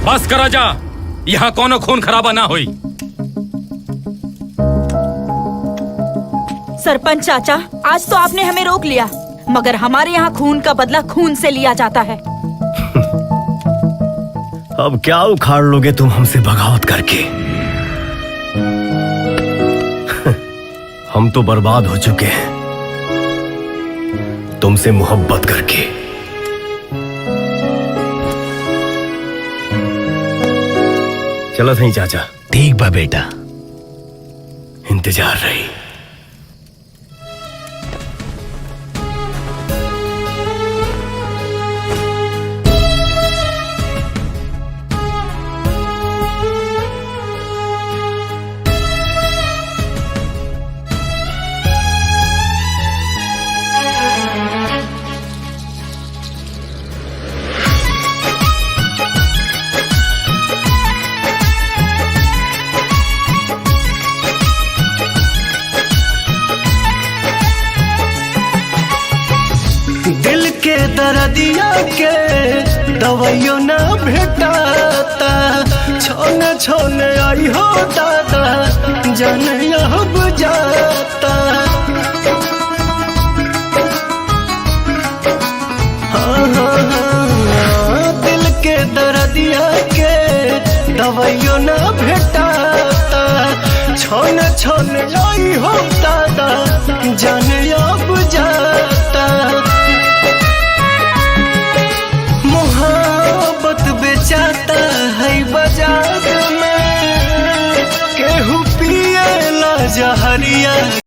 बस करा जा, यहाँ कोनो खून खराबा ना हुई। सरपंच चाचा, आज तो आपने हमें रोक लिया, मगर हमारे यहाँ खून का बदला खून से लिया जाता है। अब क्या उखाड़ लोगे तुम हमसे बगावत करके? हम तो बर्बाद हो चुके हैं तुमसे मोहब्बत करके। चलो सही चाचा। ठीक बा बेटा। इंतजार रही। दिल के दर्दिया के दवाइयों ना भेटाता, छोने छोने आई हो दादा जाने अब जाता। हाँ हाँ हाँ, दिल के दर्दिया के दवाइयों ना भेटाता, छोने छोने आई हो दादा जाने